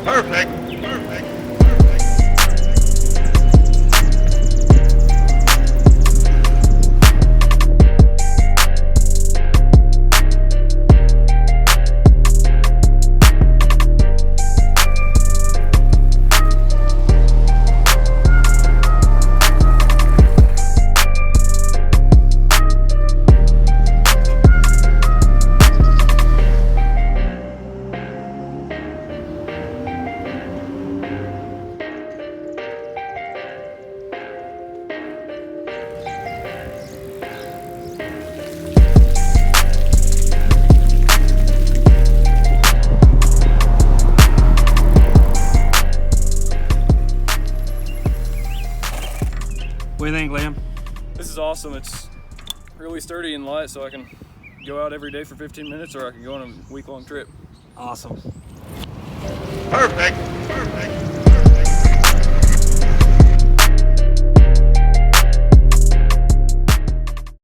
Perfect. Perfect. What do you think, Liam? This is awesome. It's really sturdy and light, so I can go out every day for 15 minutes, or I can go on a week-long trip. Awesome. Perfect. Perfect.